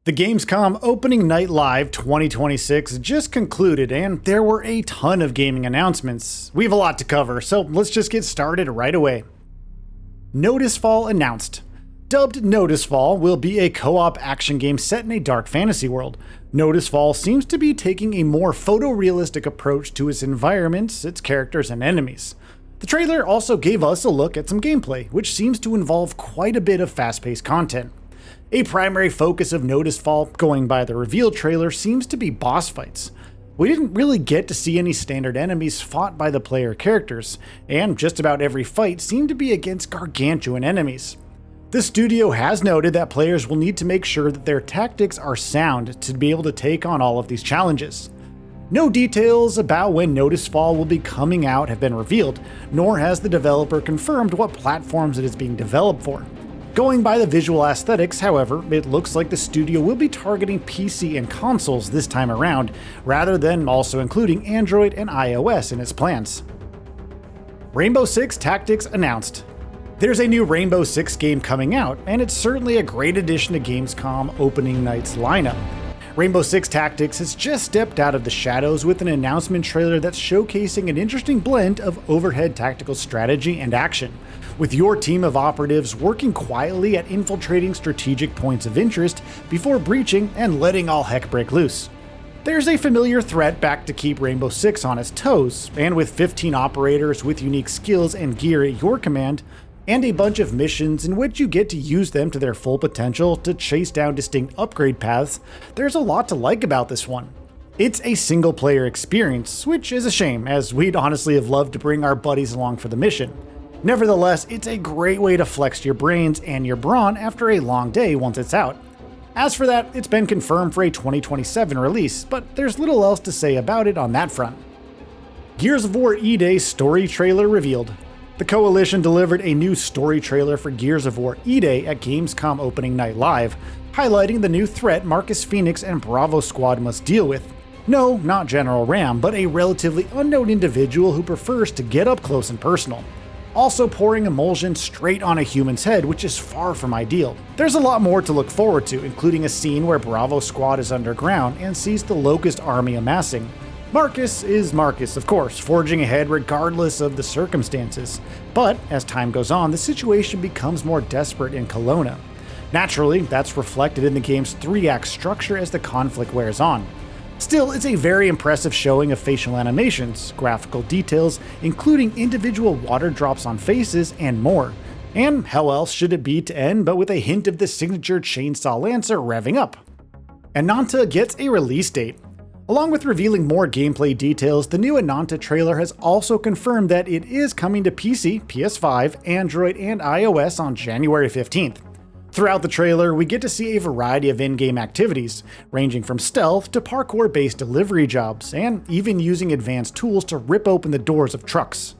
The Gamescom Opening Night Live 2026 just concluded, and there were a ton of gaming announcements. We have a lot to cover, so let's just get started right away. Noticefall announced. Dubbed Noticefall will be a co-op action game set in a dark fantasy world. Noticefall seems to be taking a more photorealistic approach to its environments, its characters, and enemies. The trailer also gave us a look at some gameplay, which seems to involve quite a bit of fast-paced content. A primary focus of Noticefall, going by the reveal trailer, seems to be boss fights. We didn't really get to see any standard enemies fought by the player characters, and just about every fight seemed to be against gargantuan enemies. The studio has noted that players will need to make sure that their tactics are sound to be able to take on all of these challenges. No details about when Noticefall will be coming out have been revealed, nor has the developer confirmed what platforms it is being developed for. Going by the visual aesthetics, however, it looks like the studio will be targeting PC and consoles this time around, rather than also including Android and iOS in its plans. Rainbow Six Tactics announced. There's a new Rainbow Six game coming out, and it's certainly a great addition to Gamescom Opening Night's lineup. Rainbow Six Tactics has just stepped out of the shadows with an announcement trailer that's showcasing an interesting blend of overhead tactical strategy and action, with your team of operatives working quietly at infiltrating strategic points of interest before breaching and letting all heck break loose. There's a familiar threat back to keep Rainbow Six on its toes, and with 15 operators with unique skills and gear at your command, and a bunch of missions in which you get to use them to their full potential to chase down distinct upgrade paths, there's a lot to like about this one. It's a single player experience, which is a shame, as we'd honestly have loved to bring our buddies along for the mission. Nevertheless, it's a great way to flex your brains and your brawn after a long day once it's out. As for that, it's been confirmed for a 2027 release, but there's little else to say about it on that front. Gears of War Eday story trailer revealed. The Coalition delivered a new story trailer for Gears of War Eday at Gamescom Opening Night Live, highlighting the new threat Marcus Phoenix and Bravo Squad must deal with. No, not General Ram, but a relatively unknown individual who prefers to get up close and personal. Also pouring emulsion straight on a human's head, which is far from ideal. There's a lot more to look forward to, including a scene where Bravo Squad is underground and sees the Locust army amassing. Marcus is Marcus, of course, forging ahead regardless of the circumstances. But as time goes on, the situation becomes more desperate in Kelowna. Naturally, that's reflected in the game's 3-act structure as the conflict wears on. Still, it's a very impressive showing of facial animations, graphical details, including individual water drops on faces, and more. And how else should it be to end but with a hint of the signature Chainsaw Lancer revving up? Ananta gets a release date. Along with revealing more gameplay details, the new Ananta trailer has also confirmed that it is coming to PC, PS5, Android, and iOS on January 15th. Throughout the trailer, we get to see a variety of in-game activities, ranging from stealth to parkour-based delivery jobs, and even using advanced tools to rip open the doors of trucks.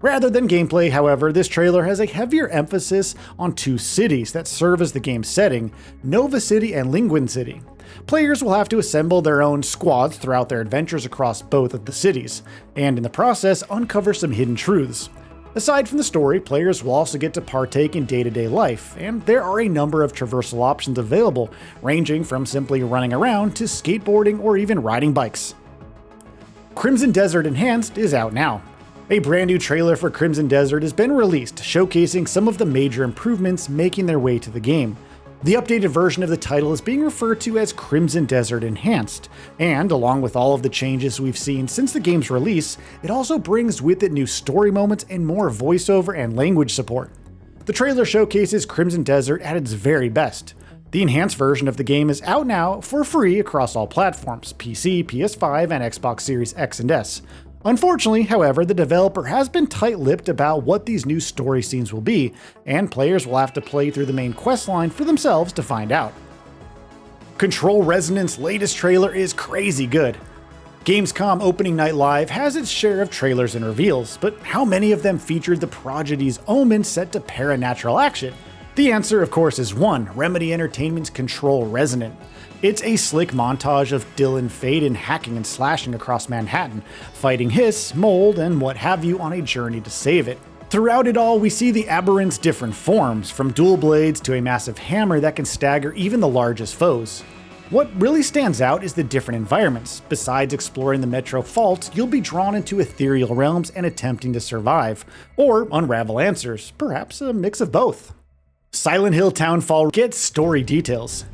Rather than gameplay, however, this trailer has a heavier emphasis on two cities that serve as the game's setting, Nova City and Linguin City. Players will have to assemble their own squads throughout their adventures across both of the cities, and in the process uncover some hidden truths. Aside from the story, players will also get to partake in day-to-day life, and there are a number of traversal options available, ranging from simply running around to skateboarding or even riding bikes. Crimson Desert Enhanced is out now. A brand new trailer for Crimson Desert has been released, showcasing some of the major improvements making their way to the game. The updated version of the title is being referred to as Crimson Desert Enhanced, and along with all of the changes we've seen since the game's release, it also brings with it new story moments and more voiceover and language support. The trailer showcases Crimson Desert at its very best. The enhanced version of the game is out now for free across all platforms, PC, PS5, and Xbox Series X and S. Unfortunately, however, the developer has been tight-lipped about what these new story scenes will be, and players will have to play through the main questline for themselves to find out. Control Resonance's latest trailer is crazy good. Gamescom Opening Night Live has its share of trailers and reveals, but how many of them featured the Prodigy's Omen set to paranatural action? The answer, of course, is one: Remedy Entertainment's Control Resonant. It's a slick montage of Dylan Faden hacking and slashing across Manhattan, fighting Hiss, Mold, and what have you on a journey to save it. Throughout it all, we see the Aberrant's different forms, from dual blades to a massive hammer that can stagger even the largest foes. What really stands out is the different environments. Besides exploring the Metro Fault, you'll be drawn into ethereal realms and attempting to survive, or unravel answers, perhaps a mix of both. Silent Hill Townfall gets story details.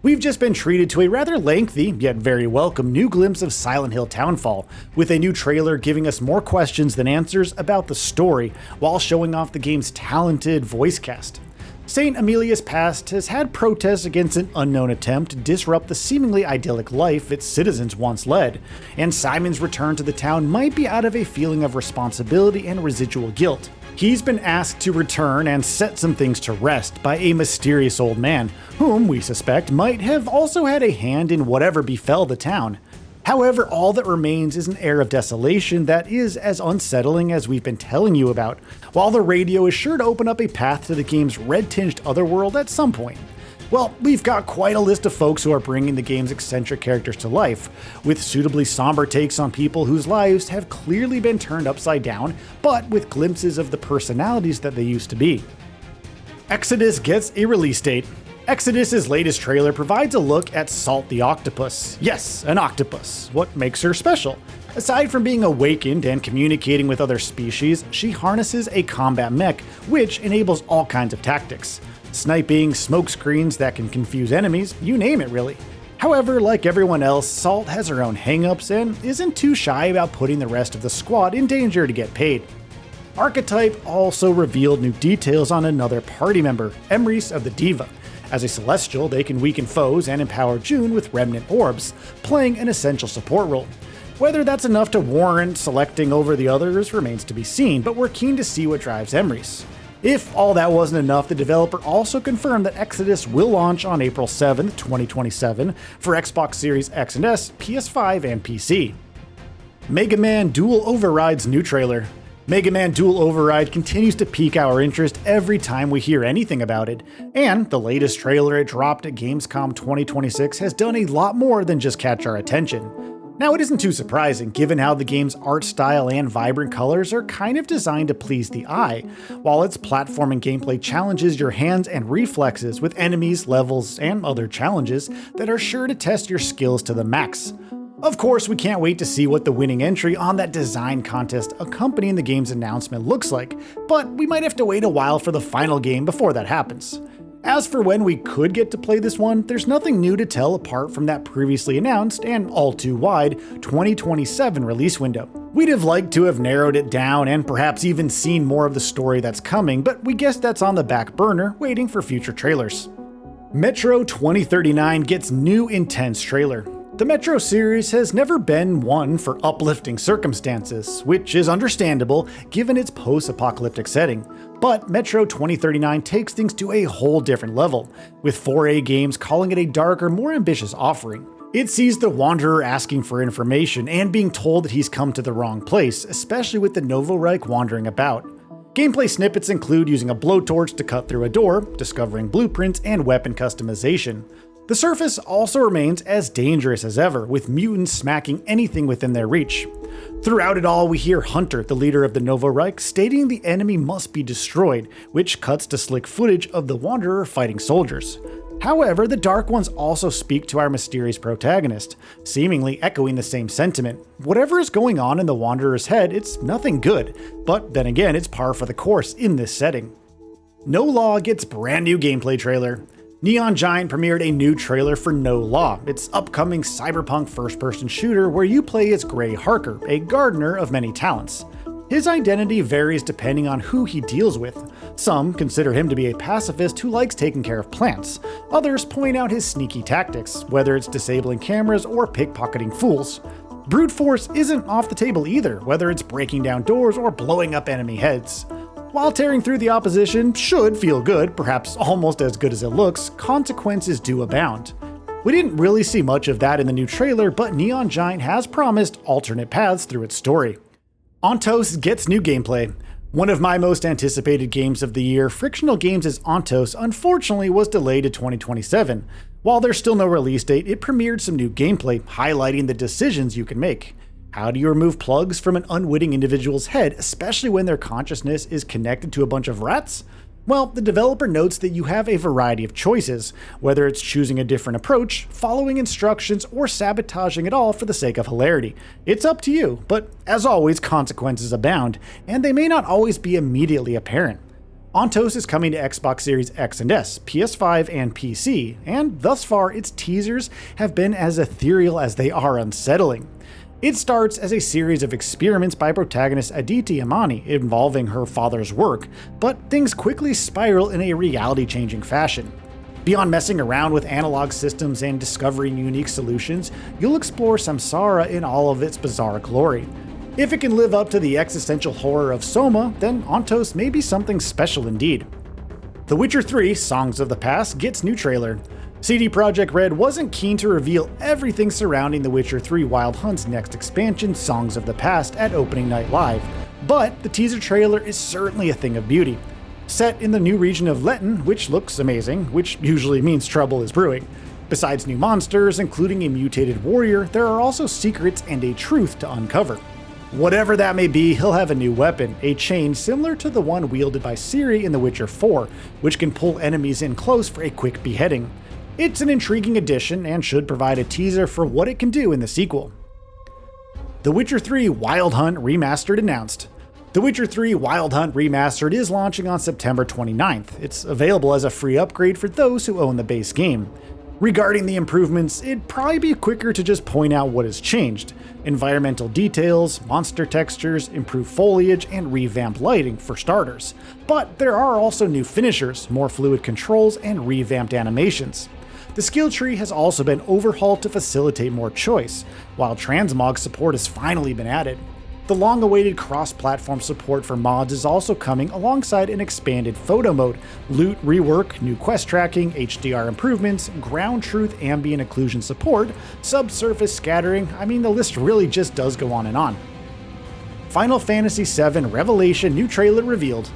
We've just been treated to a rather lengthy, yet very welcome, new glimpse of Silent Hill Townfall, with a new trailer giving us more questions than answers about the story, while showing off the game's talented voice cast. St. Amelia's Past has had protests against an unknown attempt to disrupt the seemingly idyllic life its citizens once led, and Simon's return to the town might be out of a feeling of responsibility and residual guilt. He's been asked to return and set some things to rest by a mysterious old man, whom we suspect might have also had a hand in whatever befell the town. However, all that remains is an air of desolation that is as unsettling as we've been telling you about, while the radio is sure to open up a path to the game's red-tinged otherworld at some point. Well, we've got quite a list of folks who are bringing the game's eccentric characters to life, with suitably somber takes on people whose lives have clearly been turned upside down, but with glimpses of the personalities that they used to be. Exodus gets a release date. Exodus's latest trailer provides a look at Salt the Octopus. Yes, an octopus. What makes her special? Aside from being awakened and communicating with other species, she harnesses a combat mech, which enables all kinds of tactics. Sniping, smoke screens that can confuse enemies, you name it really. However, like everyone else, Salt has her own hangups and isn't too shy about putting the rest of the squad in danger to get paid. Archetype also revealed new details on another party member, Emrys of the Diva. As a Celestial, they can weaken foes and empower June with Remnant Orbs, playing an essential support role. Whether that's enough to warrant selecting over the others remains to be seen, but we're keen to see what drives Emrys. If all that wasn't enough, the developer also confirmed that Exodus will launch on April 7th, 2027 for Xbox Series X and S, PS5, and PC. Mega Man Dual Override's new trailer. Mega Man Dual Override continues to pique our interest every time we hear anything about it, and the latest trailer it dropped at Gamescom 2026 has done a lot more than just catch our attention. Now, it isn't too surprising, given how the game's art style and vibrant colors are kind of designed to please the eye, while its platforming gameplay challenges your hands and reflexes with enemies, levels, and other challenges that are sure to test your skills to the max. Of course, we can't wait to see what the winning entry on that design contest accompanying the game's announcement looks like, but we might have to wait a while for the final game before that happens. As for when we could get to play this one, there's nothing new to tell apart from that previously announced and all too wide 2027 release window. We'd have liked to have narrowed it down and perhaps even seen more of the story that's coming, but we guess that's on the back burner, waiting for future trailers. Metro 2039 gets new intense trailer. The Metro series has never been one for uplifting circumstances, which is understandable given its post-apocalyptic setting. But Metro 2039 takes things to a whole different level, with 4A Games calling it a darker, more ambitious offering. It sees the Wanderer asking for information and being told that he's come to the wrong place, especially with the Novo Reich wandering about. Gameplay snippets include using a blowtorch to cut through a door, discovering blueprints, and weapon customization. The surface also remains as dangerous as ever, with mutants smacking anything within their reach. Throughout it all, we hear Hunter, the leader of the Novo Reich, stating the enemy must be destroyed, which cuts to slick footage of the Wanderer fighting soldiers. However, the Dark Ones also speak to our mysterious protagonist, seemingly echoing the same sentiment. Whatever is going on in the Wanderer's head, it's nothing good, but then again, it's par for the course in this setting. No Law gets brand new gameplay trailer. Neon Giant premiered a new trailer for No Law, its upcoming cyberpunk first-person shooter where you play as Gray Harker, a gardener of many talents. His identity varies depending on who he deals with. Some consider him to be a pacifist who likes taking care of plants. Others point out his sneaky tactics, whether it's disabling cameras or pickpocketing fools. Brute force isn't off the table either, whether it's breaking down doors or blowing up enemy heads. While tearing through the opposition should feel good, perhaps almost as good as it looks, consequences do abound. We didn't really see much of that in the new trailer, but Neon Giant has promised alternate paths through its story. Antos gets new gameplay. One of my most anticipated games of the year, Frictional Games' Antos, unfortunately was delayed to 2027. While there's still no release date, it premiered some new gameplay, highlighting the decisions you can make. How do you remove plugs from an unwitting individual's head, especially when their consciousness is connected to a bunch of rats? Well, the developer notes that you have a variety of choices, whether it's choosing a different approach, following instructions, or sabotaging it all for the sake of hilarity. It's up to you, but as always, consequences abound, and they may not always be immediately apparent. Antos is coming to Xbox Series X and S, PS5, and PC, and thus far its teasers have been as ethereal as they are unsettling. It starts as a series of experiments by protagonist Aditi Amani involving her father's work, but things quickly spiral in a reality-changing fashion. Beyond messing around with analog systems and discovering unique solutions, you'll explore Samsara in all of its bizarre glory. If it can live up to the existential horror of Soma, then Antos may be something special indeed. The Witcher 3: Songs of the Past gets new trailer. CD Projekt Red wasn't keen to reveal everything surrounding The Witcher 3 Wild Hunt's next expansion, Songs of the Past, at Opening Night Live, but the teaser trailer is certainly a thing of beauty. Set in the new region of Letton, which looks amazing, which usually means trouble is brewing. Besides new monsters, including a mutated warrior, there are also secrets and a truth to uncover. Whatever that may be, he'll have a new weapon, a chain similar to the one wielded by Ciri in The Witcher 4, which can pull enemies in close for a quick beheading. It's an intriguing addition and should provide a teaser for what it can do in the sequel. The Witcher 3 Wild Hunt Remastered announced. The Witcher 3 Wild Hunt Remastered is launching on September 29th. It's available as a free upgrade for those who own the base game. Regarding the improvements, it'd probably be quicker to just point out what has changed. Environmental details, monster textures, improved foliage, and revamped lighting for starters. But there are also new finishers, more fluid controls, and revamped animations. The skill tree has also been overhauled to facilitate more choice, while transmog support has finally been added. The long-awaited cross-platform support for mods is also coming alongside an expanded photo mode, loot rework, new quest tracking, HDR improvements, ground truth ambient occlusion support, subsurface scattering. I mean, the list really just does go on and on. Final Fantasy VII Revelation new trailer revealed.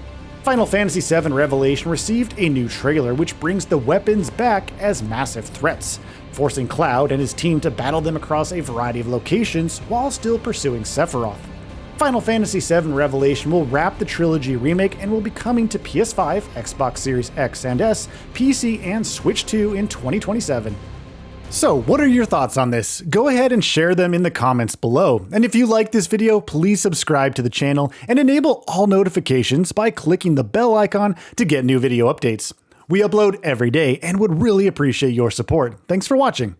Final Fantasy VII Revelation received a new trailer which brings the weapons back as massive threats, forcing Cloud and his team to battle them across a variety of locations while still pursuing Sephiroth. Final Fantasy VII Revelation will wrap the trilogy remake and will be coming to PS5, Xbox Series X and S, PC, and Switch 2 in 2027. So, what are your thoughts on this? Go ahead and share them in the comments below. And if you like this video, please subscribe to the channel and enable all notifications by clicking the bell icon to get new video updates. We upload every day and would really appreciate your support. Thanks for watching.